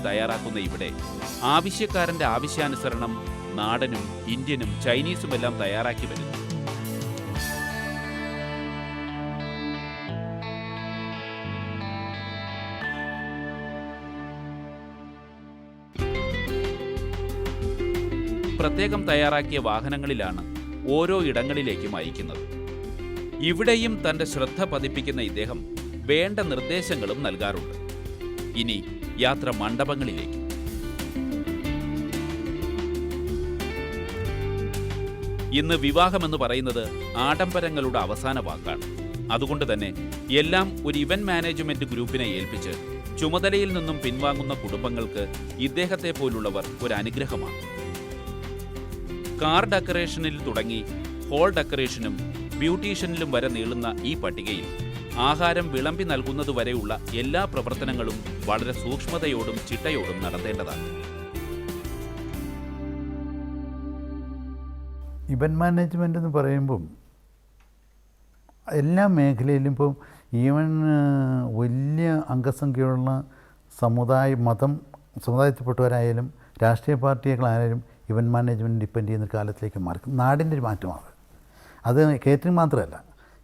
തയ്യാറാക്കുന്ന ഇവിടെ ആവശ്യക്കാരന്റെ ആവശ്യാനുസരണം നാടനും ഇന്ത്യനും ചൈനീസുമെല്ലാം തയ്യാറാക്കി വരുന്നു. പ്രത്യേകം തയ്യാറാക്കിയ വാഹനങ്ങളിലാണ് ഓരോ ഇടങ്ങളിലേക്കും അയക്കുന്നത്. ഇവിടെയും തന്റെ ശ്രദ്ധ പതിപ്പിക്കുന്ന ഇദ്ദേഹം വേണ്ട നിർദ്ദേശങ്ങളും നൽകാറുണ്ട്. ഇനി യാത്ര മണ്ഡപങ്ങളിലേക്ക്. ഇന്ന് വിവാഹമെന്ന് പറയുന്നത് ആഡംബരങ്ങളുടെ അവസാന വാക്കാണ്. അതുകൊണ്ട് തന്നെ എല്ലാം ഒരു ഇവന്റ് മാനേജ്മെന്റ് ഗ്രൂപ്പിനെ ഏൽപ്പിച്ച് ചുമതലയിൽ നിന്നും പിൻവാങ്ങുന്ന കുടുംബങ്ങൾക്ക് ഇദ്ദേഹത്തെ പോലുള്ളവർ ഒരു അനുഗ്രഹമാണ്. കാർ ഡെക്കറേഷനിൽ തുടങ്ങി ഹോൾ ഡെക്കറേഷനും ബ്യൂട്ടീഷ്യനിലും വരെ നീളുന്ന ഈ പട്ടികയിൽ ആഹാരം വിളമ്പി നൽകുന്നതുവരെയുള്ള എല്ലാ പ്രവർത്തനങ്ങളും വളരെ സൂക്ഷ്മതയോടും ചിട്ടയോടും നടത്തേണ്ടതാണ്. ഇവന്റ് മാനേജ്മെൻ്റ് എന്ന് പറയുമ്പം എല്ലാ മേഖലയിലും ഇപ്പം ഈവൻ വലിയ അംഗസംഖ്യയുള്ള സമുദായത്തിൽപ്പെട്ടവരായാലും രാഷ്ട്രീയ പാർട്ടികളായാലും ഇവന്റ് മാനേജ്മെൻറ്റ് ഡിപ്പെൻഡ് ചെയ്യുന്ന കാലത്തിലേക്ക് മാറി. നാടിൻ്റെ ഒരു മാറ്റമാണ് അത്. കേറ്ററിംഗ് മാത്രമല്ല,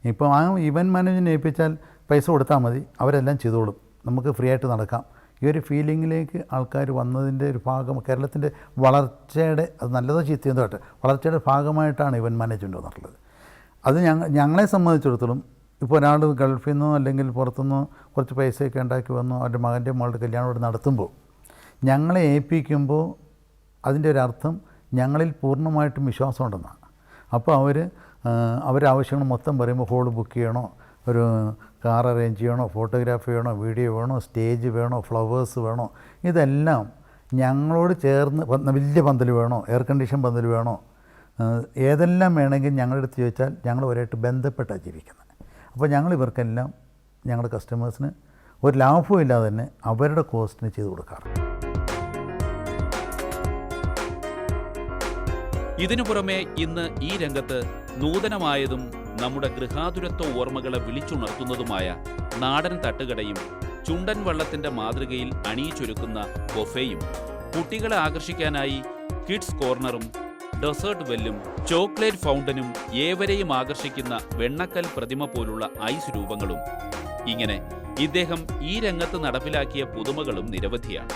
ഇപ്പോൾ ആ ഇവന്റ് മാനേജ്മെൻറ്റ് ഏൽപ്പിച്ചാൽ പൈസ കൊടുത്താൽ മതി, അവരെല്ലാം ചെയ്തോളും, നമുക്ക് ഫ്രീ ആയിട്ട് നടക്കാം. ഈ ഒരു ഫീലിങ്ങിലേക്ക് ആൾക്കാർ വന്നതിൻ്റെ ഒരു ഭാഗം കേരളത്തിൻ്റെ വളർച്ചയുടെ, അത് നല്ലതോ ചീത്തയോ ആട്ടെ, വളർച്ചയുടെ ഭാഗമായിട്ടാണ് ഇവന്റ് മാനേജ്മെൻറ്റ് വന്നിട്ടുള്ളത്. അത് ഞങ്ങളെ സംബന്ധിച്ചിടത്തോളം ഇപ്പോൾ ഒരാൾ ഗൾഫിൽ നിന്നോ അല്ലെങ്കിൽ പുറത്തുനിന്നോ കുറച്ച് പൈസയൊക്കെ ഉണ്ടാക്കി വന്നു അവരുടെ മകൻ്റെ മകളുടെ കല്യാണം ഇവിടെ നടത്തുമ്പോൾ ഞങ്ങളെ ഏൽപ്പിക്കുമ്പോൾ അതിൻ്റെ ഒരർത്ഥം ഞങ്ങളിൽ പൂർണ്ണമായിട്ടും വിശ്വാസമുണ്ടെന്നാണ്. അപ്പോൾ അവരുടെ ആവശ്യങ്ങൾ മൊത്തം പറയുമ്പോൾ ഹോൾ ബുക്ക് ചെയ്യണോ, ഒരു കാർ അറേഞ്ച് ചെയ്യണോ, ഫോട്ടോഗ്രാഫി വേണോ, വീഡിയോ വേണോ, സ്റ്റേജ് വേണോ, ഫ്ലവേഴ്സ് വേണോ, ഇതെല്ലാം ഞങ്ങളോട് ചേർന്ന് വലിയ പന്തൽ വേണോ, എയർ കണ്ടീഷൻ പന്തൽ വേണോ, ഏതെല്ലാം വേണമെങ്കിൽ ഞങ്ങളുടെ അടുത്ത് ചോദിച്ചാൽ ഞങ്ങൾ ഒരായിട്ട് ബന്ധപ്പെട്ടാണ് ജീവിക്കുന്നത്. അപ്പോൾ ഞങ്ങൾ ഇവർക്കെല്ലാം ഞങ്ങളുടെ കസ്റ്റമേഴ്സിന് ഒരു ലാഭവും ഇല്ലാതെ തന്നെ അവരുടെ കോസ്റ്റിന് ചെയ്ത് കൊടുക്കാറുണ്ട്. ഇതിനു പുറമെ ഇന്ന് ഈ രംഗത്ത് നൂതനമായതും നമ്മുടെ ഗൃഹാതുരത്വ ഓർമ്മകളെ വിളിച്ചുണർത്തുന്നതുമായ നാടൻ തട്ടുകടയും ചുണ്ടൻ വള്ളത്തിന്റെ മാതൃകയിൽ അണിയിച്ചൊരുക്കുന്ന ബൊഫേയും കുട്ടികളെ ആകർഷിക്കാനായി കിഡ്സ് കോർണറും ഡെസേർട്ട് വെല്ലും ചോക്ലേറ്റ് ഫൗണ്ടനും ഏവരെയും ആകർഷിക്കുന്ന വെണ്ണക്കൽ പ്രതിമ പോലുള്ള ഐസ് രൂപങ്ങളും, ഇങ്ങനെ ഇദ്ദേഹം ഈ രംഗത്ത് നടപ്പിലാക്കിയ പുതുമകളും നിരവധിയാണ്.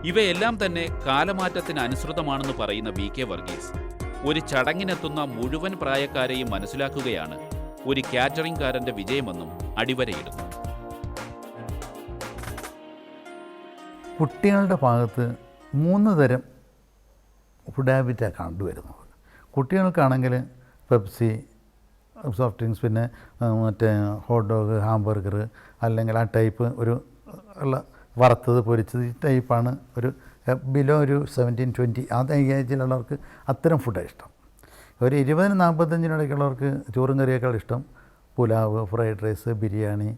ഇവയെല്ലാം തന്നെ കാലമാറ്റത്തിന് അനുസൃതമാണെന്ന് പറയുന്ന വി കെ വർഗീസ് ഒരു ചടങ്ങിനെത്തുന്ന മുഴുവൻ പ്രായക്കാരെയും മനസ്സിലാക്കുകയാണ് ഒരു കാറ്ററിംഗ്കാരന്റെ വിജയമെന്നും അടിവരയിടുന്നു. കുട്ടികളുടെ ഭാഗത്ത് 3 തരം ഫുഡ് ഹാബിറ്റാണ് കണ്ടുവരുന്നത്. കുട്ടികൾക്കാണെങ്കിൽ പെപ്സി, സോഫ്റ്റ് ഡ്രിങ്ക്സ്, പിന്നെ മറ്റേ ഹോട്ട് ഡോഗ്, ഹാംബർഗർ, അല്ലെങ്കിൽ ആ ടൈപ്പ് ഒരു ഉള്ള വറുത്തത്, പൊരിച്ചത്, ഈ ടൈപ്പാണ്. ഒരു ബിലോ ഒരു 17-20 ആ ഏജിലുള്ളവർക്ക് അത്തരം ഫുഡാണ് ഇഷ്ടം. ഒരു 20-45 ചോറും കറിയേക്കാൾ ഇഷ്ടം പുലാവ്, ഫ്രൈഡ് റൈസ്, ബിരിയാണി,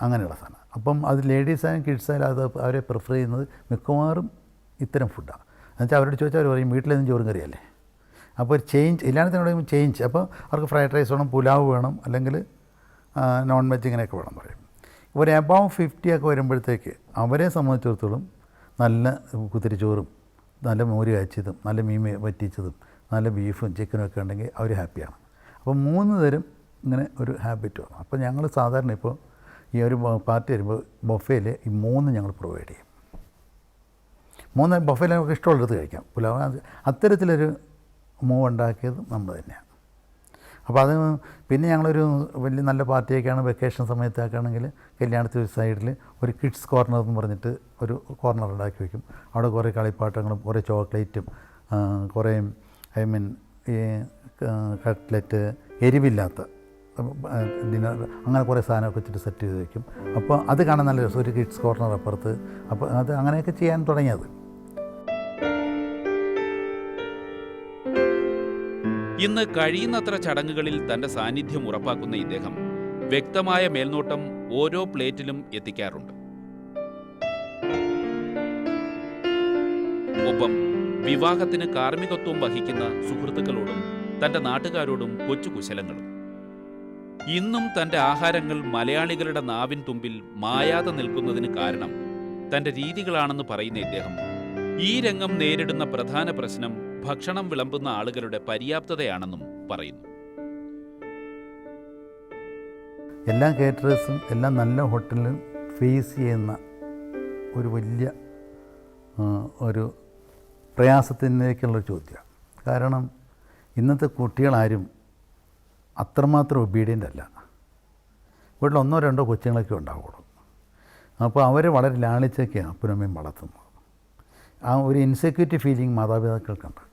അങ്ങനെയുള്ള സാധനം. അപ്പം അത് ലേഡീസായാലും കിഡ്സായാലും അത് അവരെ പ്രിഫർ ചെയ്യുന്നത് മിക്കവാറും ഇത്തരം ഫുഡാണ്. എന്നുവെച്ചാൽ അവരോട് ചോദിച്ചാൽ അവർ പറയും വീട്ടിലെന്നും ചോറും കറിയല്ലേ. അപ്പോൾ ഒരു ചേഞ്ച് ഇല്ലാത്തതിനോട് ചേഞ്ച്. അപ്പോൾ അവർക്ക് ഫ്രൈഡ് റൈസ് വേണം, പുലാവ് വേണം, അല്ലെങ്കിൽ നോൺ വെജ് ഇങ്ങനെയൊക്കെ വേണം പറയും. ഒരു എബവ് 50 ഒക്കെ വരുമ്പോഴത്തേക്ക് അവരെ സംബന്ധിച്ചിടത്തോളം നല്ല കുത്തിരിച്ചോറും നല്ല മോര് കാച്ചിയതും നല്ല മീൻ വറ്റിച്ചതും നല്ല ബീഫും ചിക്കനും ഒക്കെ ഉണ്ടെങ്കിൽ അവർ ഹാപ്പിയാണ്. അപ്പോൾ 3 തരം ഇങ്ങനെ ഒരു ഹാബിറ്റ് വന്നു. അപ്പോൾ ഞങ്ങൾ സാധാരണ ഇപ്പോൾ ഈ ഒരു പാർട്ടി വരുമ്പോൾ ബൊഫയിൽ ഈ 3 ഞങ്ങൾ പ്രൊവൈഡ് ചെയ്യും. 3 ബൊഫയിൽ നമുക്ക് ഇഷ്ടമുള്ളത് കഴിക്കാം. പുലാവ് അത്തരത്തിലൊരു മൂവ് ഉണ്ടാക്കിയത് നമ്മൾ തന്നെയാണ്. അപ്പോൾ അത് പിന്നെ ഞങ്ങളൊരു വലിയ നല്ല പാർട്ടിയൊക്കെയാണ് വെക്കേഷൻ സമയത്തൊക്കെയാണെങ്കിൽ കല്യാണത്തിൽ ഒരു സൈഡിൽ ഒരു കിഡ്സ് കോർണർ എന്ന് പറഞ്ഞിട്ട് ഒരു കോർണർ ഉണ്ടാക്കി വയ്ക്കും. അവിടെ കുറേ കളിപ്പാട്ടങ്ങളും കുറേ ചോക്ലേറ്റും കുറേ ഈ കട്ട്ലറ്റ്, എരിവില്ലാത്ത ഡിന്നർ, അങ്ങനെ കുറേ സാധനമൊക്കെ വെച്ചിട്ട് സെറ്റ് ചെയ്ത് വയ്ക്കും. അപ്പോൾ അത് കാണാൻ നല്ല രസം. ഒരു കിഡ്സ് കോർണർ അപ്പുറത്ത്. അപ്പോൾ അത് അങ്ങനെയൊക്കെ ചെയ്യാൻ തുടങ്ങിയത്. ഇന്ന് കഴിയുന്നത്ര ചടങ്ങുകളിൽ തന്റെ സാന്നിധ്യം ഉറപ്പാക്കുന്ന ഇദ്ദേഹം വ്യക്തമായ മേൽനോട്ടം ഓരോ പ്ലേറ്റിലും എത്തിക്കാറുണ്ട്. ഒപ്പം വിവാഹത്തിന് കാർമ്മികത്വം വഹിക്കുന്ന സുഹൃത്തുക്കളോടും തന്റെ നാട്ടുകാരോടും കൊച്ചു കുശലങ്ങളും. ഇന്നും തന്റെ ആഹാരങ്ങൾ മലയാളികളുടെ നാവിൻ തുമ്പിൽ മായാതെ നിൽക്കുന്നതിന് കാരണം തന്റെ രീതികളാണെന്ന് പറയുന്ന ഇദ്ദേഹം ഈ രംഗം നേരിടുന്ന പ്രധാന പ്രശ്നം ഭക്ഷണം വിളമ്പുന്ന ആളുകളുടെ പര്യാപ്തതയാണെന്നും പറയുന്നു. എല്ലാ കേറ്ററേഴ്സും എല്ലാ നല്ല ഹോട്ടലിലും ഫേസ് ചെയ്യുന്ന ഒരു വലിയ ഒരു പ്രയാസത്തിലേക്കുള്ളൊരു ചോദ്യമാണ്. കാരണം ഇന്നത്തെ കുട്ടികളാരും അത്രമാത്രം ഒബീഡിയൻ്റ് അല്ല. വീട്ടിൽ 1-2 കൊച്ചുങ്ങളൊക്കെ ഉണ്ടാവുള്ളൂ. അപ്പോൾ അവർ വളരെ ലാളിച്ചൊക്കെയാണ് അപ്പനും അമ്മയും വളർത്തുന്നത്. ആ ഒരു ഇൻസെക്യൂരിറ്റി ഫീലിംഗ് മാതാപിതാക്കൾക്കുണ്ട്.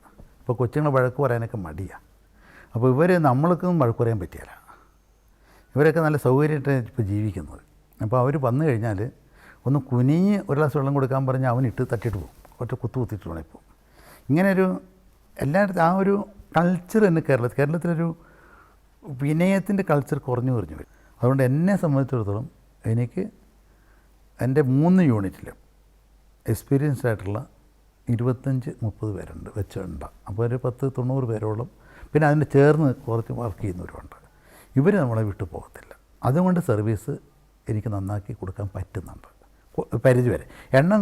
ഇപ്പോൾ കൊച്ചുങ്ങൾ വഴക്ക് പറയാനൊക്കെ മടിയാണ്. അപ്പോൾ നമ്മൾക്കൊന്നും വഴക്ക് പറയാൻ പറ്റില്ല. ഇവരൊക്കെ നല്ല സൗകര്യമായിട്ട് ഇപ്പോൾ ജീവിക്കുന്നത്. അപ്പോൾ അവർ വന്നു കഴിഞ്ഞാൽ ഒന്ന് കുനിഞ്ഞ് ഒരു ഗ്ലാസ് വെള്ളം കൊടുക്കാൻ പറഞ്ഞാൽ അവനിട്ട് തട്ടിയിട്ട് പോകും. ഒറ്റ കുത്തിയിട്ട് വേണം ഇപ്പോൾ. ഇങ്ങനെയൊരു എല്ലായിടത്തും ആ ഒരു കൾച്ചർ തന്നെ കേരളത്തിലൊരു വിനയത്തിൻ്റെ കൾച്ചർ കുറഞ്ഞു വരും. അതുകൊണ്ട് എന്നെ സംബന്ധിച്ചിടത്തോളം എനിക്ക് എൻ്റെ 3 യൂണിറ്റിലും എക്സ്പീരിയൻസ്ഡ് ആയിട്ടുള്ള 25-30 പേരുണ്ട് വെച്ചുണ്ട്. അപ്പോൾ ഒരു 10-90 പേരോളം, പിന്നെ അതിന് ചേർന്ന് കുറച്ച് വർക്ക് ചെയ്യുന്നവരുണ്ട്. ഇവർ നമ്മളെ വിട്ടു പോകത്തില്ല. അതുകൊണ്ട് സർവീസ് എനിക്ക് നന്നാക്കി കൊടുക്കാൻ പറ്റുന്നുണ്ട് പരിധി വരെ. എണ്ണം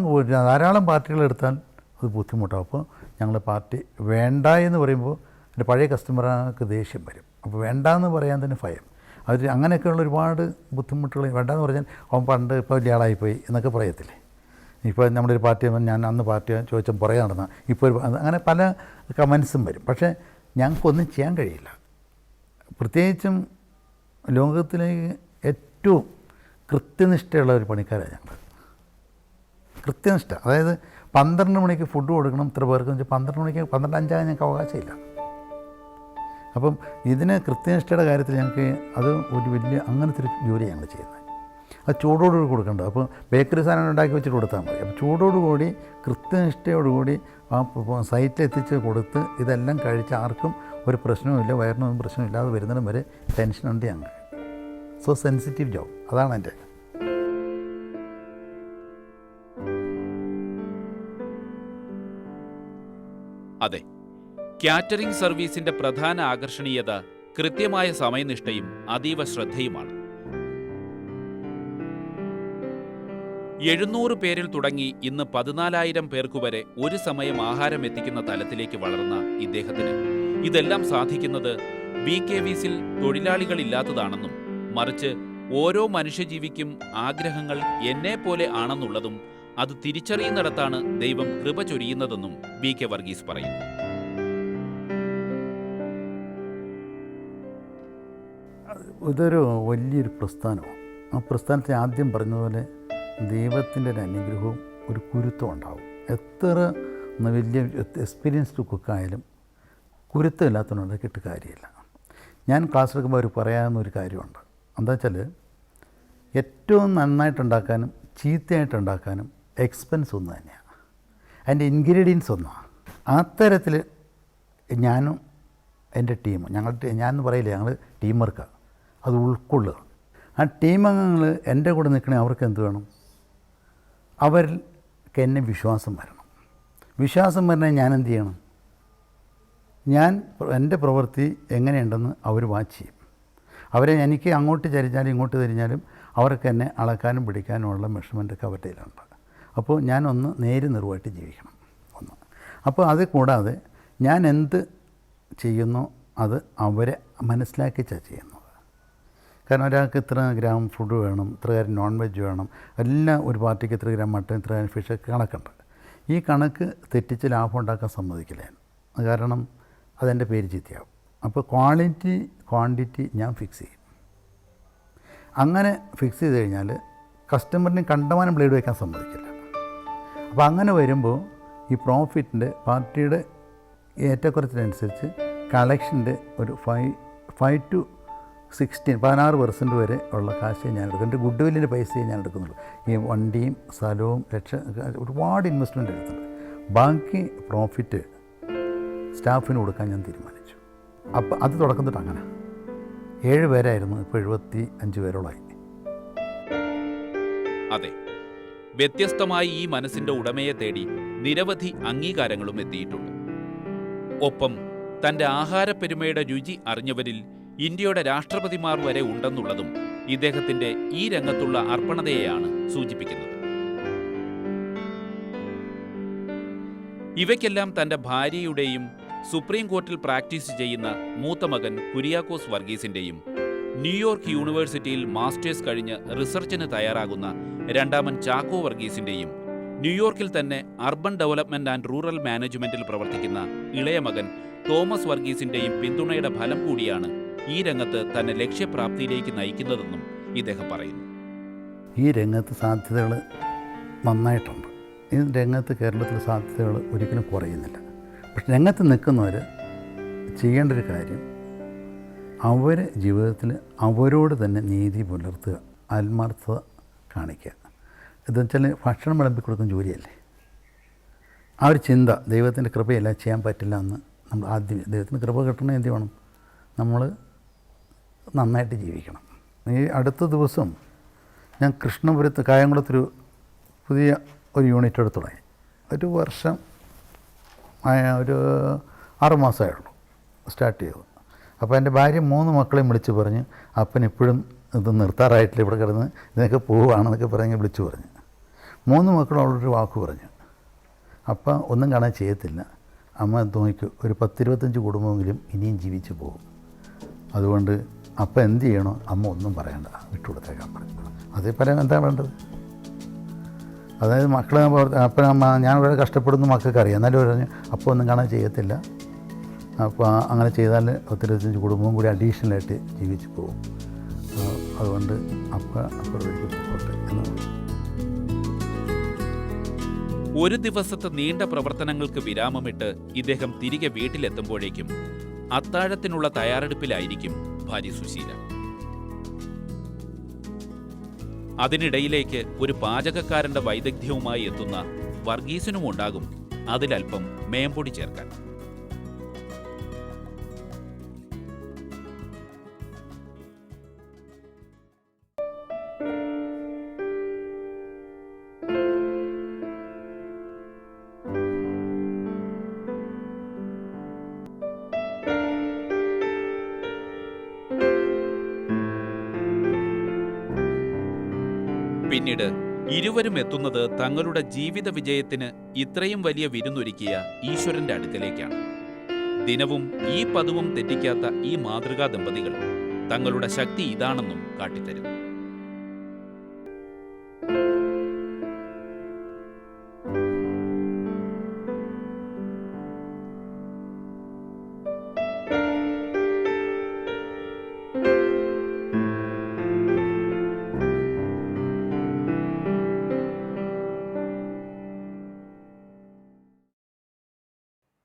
ധാരാളം പാർട്ടികളെടുത്താൽ അത് ബുദ്ധിമുട്ടാവും. അപ്പോൾ ഞങ്ങൾ പാർട്ടി വേണ്ട എന്ന് പറയുമ്പോൾ എൻ്റെ പഴയ കസ്റ്റമർക്ക് ദേഷ്യം വരും. അപ്പോൾ വേണ്ടാന്ന് പറയാൻ തന്നെ ഭയം. അവർ അങ്ങനെയൊക്കെയുള്ള ഒരുപാട് ബുദ്ധിമുട്ടുകൾ. വേണ്ടാന്ന് പറഞ്ഞാൽ അവൻ പണ്ട് ഇപ്പോൾ വലിയ ആളായിപ്പോയി എന്നൊക്കെ പറയത്തില്ലേ. ഇപ്പോൾ നമ്മുടെ ഒരു പാർട്ടി ഞാൻ അന്ന് പാർട്ടി ചോദിച്ചാൽ പുറകെ നടന്ന ഇപ്പോൾ അങ്ങനെ പല കമൻസും വരും. പക്ഷേ ഞങ്ങൾക്കൊന്നും ചെയ്യാൻ കഴിയില്ല. പ്രത്യേകിച്ചും ലോകത്തിലേക്ക് ഏറ്റവും കൃത്യനിഷ്ഠയുള്ള ഒരു പണിക്കാരാണ് ഞങ്ങൾ. കൃത്യനിഷ്ഠ, അതായത് 12 മണിക്ക് ഫുഡ് കൊടുക്കണം ഇത്ര പേർക്ക് വെച്ചാൽ 12 മണിക്ക് 12:05 ഞങ്ങൾക്ക് അവകാശമില്ല. അപ്പം ഇതിന് കൃത്യനിഷ്ഠയുടെ കാര്യത്തിൽ ഞങ്ങൾക്ക് അത് ഒരു വലിയ അങ്ങനത്തെ ഒരു ജോലി ഞങ്ങൾ ചെയ്യുന്നത്. അത് ചൂടോടുകൂടി കൊടുക്കേണ്ടത്. അപ്പോൾ ബേക്കറി സാധനം ഉണ്ടാക്കി വെച്ചിട്ട് കൊടുത്താൽ മതി. അപ്പോൾ ചൂടോടുകൂടി കൃത്യനിഷ്ഠയോടുകൂടി ആ സൈറ്റിൽ എത്തിച്ച് കൊടുത്ത് ഇതെല്ലാം കഴിച്ച് ആർക്കും ഒരു പ്രശ്നവുമില്ല, വയറിനൊന്നും പ്രശ്നമില്ലാതെ വരുന്നതിനും വരെ ടെൻഷനുണ്ട് ഞങ്ങൾക്ക്. സോ സെൻസിറ്റീവ് ജോബ്, അതാണ് എൻ്റെ. അതെ, കാറ്ററിംഗ് സർവീസിന്റെ പ്രധാന ആകർഷണീയത കൃത്യമായ സമയനിഷ്ഠയും അതീവ ശ്രദ്ധയുമാണ്. 700 പേരിൽ തുടങ്ങി ഇന്ന് 14,000 പേർക്കുവരെ ഒരു സമയം ആഹാരം എത്തിക്കുന്ന തലത്തിലേക്ക് വളർന്ന ഇദ്ദേഹത്തിന് ഇതെല്ലാം സാധിക്കുന്നത് BKVസിൽ തൊഴിലാളികളില്ലാത്തതാണെന്നും മറിച്ച് ഓരോ മനുഷ്യജീവിക്കും ആഗ്രഹങ്ങൾ എന്നെപ്പോലെ ആണെന്നുള്ളതും അത് തിരിച്ചറിയുന്നിടത്താണ് ദൈവം കൃപ ചൊരിയുന്നതെന്നും BK വർഗീസ് പറയുന്നു. ഇതൊരു വലിയൊരു പ്രസ്ഥാനമാണ്. ആ പ്രസ്ഥാനത്തെ ആദ്യം പറഞ്ഞതുപോലെ ദൈവത്തിൻ്റെ ഒരു അനുഗ്രഹവും ഒരു കുരുത്തം ഉണ്ടാവും. എത്ര വലിയ എക്സ്പീരിയൻസ്ഡ് കുക്കായാലും കുരുത്തമില്ലാത്തതുകൊണ്ടിട്ട് കാര്യമില്ല. ഞാൻ ക്ലാസ് എടുക്കുമ്പോൾ അവർ പറയാവുന്ന ഒരു കാര്യമുണ്ട്. എന്താ വെച്ചാൽ ഏറ്റവും നന്നായിട്ടുണ്ടാക്കാനും ചീത്തയായിട്ടുണ്ടാക്കാനും എക്സ്പെൻസ് ഒന്ന് തന്നെയാണ്, അതിൻ്റെ ഇൻഗ്രീഡിയൻസ് ഒന്നാണ്. അത്തരത്തിൽ ഞാനും എൻ്റെ ടീം ഞാനെന്ന് പറയില്ല, ഞങ്ങൾ ടീം വർക്കാണ്. അത് ഉൾക്കൊള്ളുക. ആ ടീം അംഗങ്ങൾ എൻ്റെ കൂടെ നിൽക്കണേ അവർക്ക് എന്ത് വേണം? അവർക്ക് എന്നെ വിശ്വാസം വരണം. വിശ്വാസം വരണേ ഞാൻ എന്ത് ചെയ്യണം? എൻ്റെ പ്രവൃത്തി എങ്ങനെയുണ്ടെന്ന് അവർ വാച്ച് ചെയ്യും. എനിക്ക് അങ്ങോട്ട് ചരിഞ്ഞാലും ഇങ്ങോട്ട് തിരിഞ്ഞാലും അവർക്ക് എന്നെ അളക്കാനും പിടിക്കാനുമുള്ള മെഷർമെൻറ്റൊക്കെ അവരുടെ കയ്യിലുണ്ട്. അപ്പോൾ ഞാനൊന്ന് നേര് നിറുവായിട്ട് ജീവിക്കണം ഒന്ന്. അപ്പോൾ അത് കൂടാതെ ഞാൻ എന്ത് ചെയ്യുന്നോ അത് അവരെ മനസ്സിലാക്കിച്ചാണ് ചെയ്യുന്നത്. കാരണം ഒരാൾക്ക് ഇത്ര ഗ്രാം ഫുഡ് വേണം, ഇത്ര ഗ്രാം നോൺ വെജ് വേണം, എല്ലാം ഒരു പാർട്ടിക്ക് ഇത്ര ഗ്രാം മട്ടൺ, ഇത്ര ഗ്രാം ഫിഷ് കണക്കുണ്ട്. ഈ കണക്ക് തെറ്റിച്ച് ലാഭം ഉണ്ടാക്കാൻ സമ്മതിക്കില്ല ഞാൻ. കാരണം അതെൻ്റെ പേര് ചീത്തയാവും. അപ്പോൾ ക്വാളിറ്റി ക്വാണ്ടിറ്റി ഞാൻ ഫിക്സ് ചെയ്യും. അങ്ങനെ ഫിക്സ് ചെയ്ത് കഴിഞ്ഞാൽ കസ്റ്റമറിന് കണ്ടമാനം ബ്ലേഡ് വയ്ക്കാൻ സമ്മതിക്കില്ല. അപ്പോൾ അങ്ങനെ വരുമ്പോൾ ഈ പ്രോഫിറ്റിൻ്റെ പാർട്ടിയുടെ ഏറ്റക്കുറച്ചിലനുസരിച്ച് കളക്ഷൻ്റെ ഒരു 5 to 16% വരെ ഉള്ള കാശ് ഞാൻ എടുക്കും. എൻ്റെ ഗുഡ് വില്ലിൻ്റെ പൈസയെ ഞാൻ എടുക്കുന്നുള്ളൂ. ഈ വണ്ടിയും സ്ഥലവും ഒരുപാട് ഇൻവെസ്റ്റ്മെൻറ്റ് എടുത്തിട്ടുണ്ട്. ബാക്കി പ്രോഫിറ്റ് സ്റ്റാഫിന് കൊടുക്കാൻ ഞാൻ തീരുമാനിച്ചു. അപ്പോൾ അത് തുടക്കം തൊട്ട് അങ്ങനെ 7 പേരായിരുന്നു, ഇപ്പോൾ 75 പേരോളമായി. അതെ, വ്യത്യസ്തമായി ഈ മനസ്സിന്റെ ഉടമയെ തേടി നിരവധി അംഗീകാരങ്ങളും എത്തിയിട്ടുണ്ട്. ഒപ്പം തന്റെ ആഹാരപ്പെരുമയുടെ രുചി അറിഞ്ഞവരിൽ ഇന്ത്യയുടെ രാഷ്ട്രപതിമാർ വരെ ഉണ്ടെന്നുള്ളതും ഇദ്ദേഹത്തിന്റെ ഈ രംഗത്തുള്ള അർപ്പണതയെയാണ് സൂചിപ്പിക്കുന്നത്. ഇവയ്ക്കെല്ലാം തന്റെ ഭാര്യയുടെയും സുപ്രീം കോർട്ടിൽ പ്രാക്ടീസ് ചെയ്യുന്ന മൂത്ത മകൻ കുര്യാക്കോസ് വർഗീസിന്റെയും ന്യൂയോർക്ക് യൂണിവേഴ്സിറ്റിയിൽ മാസ്റ്റേഴ്സ് കഴിഞ്ഞ് റിസർച്ചിന് തയ്യാറാകുന്ന രണ്ടാമൻ ചാക്കോ വർഗീസിന്റെയും ന്യൂയോർക്കിൽ തന്നെ അർബൻ ഡെവലപ്മെന്റ് ആൻഡ് റൂറൽ മാനേജ്മെന്റിൽ പ്രവർത്തിക്കുന്ന ഇളയ മകൻ തോമസ് വർഗീസിന്റെയും പിന്തുണയുടെ ഫലം കൂടിയാണ് ഈ രംഗത്ത് തന്നെ ലക്ഷ്യപ്രാപ്തിയിലേക്ക് നയിക്കുന്നതെന്നും ഇദ്ദേഹം പറയുന്നു. ഈ രംഗത്ത് സാധ്യതകൾ നന്നായിട്ടുണ്ട്. ഈ രംഗത്ത് കേരളത്തിലെ സാധ്യതകൾ ഒരിക്കലും കുറയുന്നില്ല. പക്ഷെ രംഗത്ത് നിൽക്കുന്നവർ ചെയ്യേണ്ട ഒരു കാര്യം, അവർ ജീവിതത്തിൽ അവരോട് തന്നെ നീതി പുലർത്തുക, ആത്മാർത്ഥത കാണിക്കുക. ഇതെന്ന് വെച്ചാൽ ഭക്ഷണം വിളമ്പി കൊടുക്കുന്ന ജോലിയല്ലേ. ആ ഒരു ചിന്ത, ദൈവത്തിൻ്റെ കൃപയല്ല ചെയ്യാൻ പറ്റില്ല എന്ന് നമ്മൾ ആദ്യം, ദൈവത്തിൻ്റെ കൃപ കിട്ടണമെങ്കിൽ എന്ത് വേണം, നമ്മൾ നന്നായിട്ട് ജീവിക്കണം. ഈ അടുത്ത ദിവസം ഞാൻ കൃഷ്ണപുരത്ത് കായംകുളത്തൊരു പുതിയ ഒരു യൂണിറ്റ് എടുത്ത് തുടങ്ങി. ഒരു വർഷം ഒരു 6 മാസമായുള്ളൂ സ്റ്റാർട്ട് ചെയ്തു. അപ്പോൾ എൻ്റെ ഭാര്യ 3 മക്കളെയും വിളിച്ച് പറഞ്ഞ്, അപ്പൻ ഇപ്പോഴും ഇത് നിർത്താറായിട്ടില്ല, ഇവിടെ കിടന്ന് ഇതിനൊക്കെ പോവുകയാണെന്നൊക്കെ പറഞ്ഞ് വിളിച്ചു പറഞ്ഞു. 3 മക്കളും അവളൊരു വാക്ക് പറഞ്ഞു, അപ്പം ഒന്നും കാണാൻ ചെയ്യത്തില്ല, അമ്മ നോക്കൂ, ഒരു 10-25 കുടുംബമെങ്കിലും ഇനിയും ജീവിച്ചു പോകും, അതുകൊണ്ട് അപ്പം എന്ത് ചെയ്യണോ അമ്മ ഒന്നും പറയണ്ട, വിട്ടുകൊടുത്തേക്കാൻ പറഞ്ഞു. അതേപോലെ എന്താ വേണ്ടത്? അതായത് മക്കളെ അപ്പം ഞാൻ ഇവിടെ കഷ്ടപ്പെടുന്നു മക്കൾക്ക് അറിയാം, എന്നാലും പറഞ്ഞു അപ്പോൾ ഒന്നും കാണാൻ ചെയ്യത്തില്ല, അപ്പോൾ അങ്ങനെ ചെയ്താൽ 10-25 കുടുംബവും കൂടി അഡീഷണലായിട്ട് ജീവിച്ചു പോകും, അതുകൊണ്ട് അപ്പുറത്തേക്ക് പോകട്ടെ എന്ന് പറഞ്ഞു. ഒരു ദിവസത്തെ നീണ്ട പ്രവർത്തനങ്ങൾക്ക് വിരാമമിട്ട് ഇദ്ദേഹം തിരികെ വീട്ടിലെത്തുമ്പോഴേക്കും അത്താഴത്തിനുള്ള തയ്യാറെടുപ്പിലായിരിക്കും ഭാര്യ സുശീല. അതിനിടയിലേക്ക് ഒരു പാചകക്കാരന്റെ വൈദഗ്ധ്യവുമായി എത്തുന്ന വർഗീസിനും ഉണ്ടാകും അതിലൽപ്പം മേമ്പൊടി ചേർക്കാൻ. പിന്നീട് ഇരുവരും എത്തുന്നത് തങ്ങളുടെ ജീവിത വിജയത്തിന് ഇത്രയും വലിയ വിരുന്നൊരുക്കിയ ഈശ്വരന്റെ അടുക്കലേക്കാണ്. ദിനവും ഈ പതിവും തെറ്റിക്കാത്ത ഈ മാതൃകാ ദമ്പതികൾ തങ്ങളുടെ ശക്തി ഇതാണെന്നും കാട്ടിത്തരും.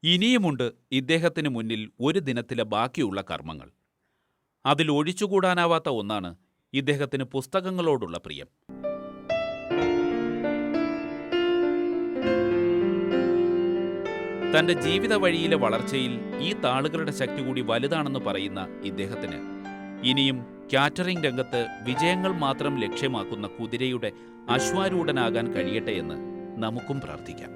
ഇനിയുമുണ്ട് ഇദ്ദേഹത്തിന് മുന്നിൽ ഒരു ദിനത്തിലെ ബാക്കിയുള്ള കർമ്മങ്ങൾ. അതിൽ ഒഴിച്ചുകൂടാനാവാത്ത ഒന്നാണ് ഇദ്ദേഹത്തിന് പുസ്തകങ്ങളോടുള്ള പ്രിയം. തന്റെ ജീവിത വഴിയിലെ വളർച്ചയിൽ ഈ താളുകളുടെ ശക്തി കൂടി വലുതാണെന്ന് പറയുന്ന ഇദ്ദേഹത്തിന് ഇനിയും കാറ്ററിംഗ് രംഗത്ത് വിജയങ്ങൾ മാത്രം ലക്ഷ്യമാക്കുന്ന കുതിരയുടെ അശ്വാരൂഢനാകാൻ കഴിയട്ടെ എന്ന് നമുക്കും പ്രാർത്ഥിക്കാം.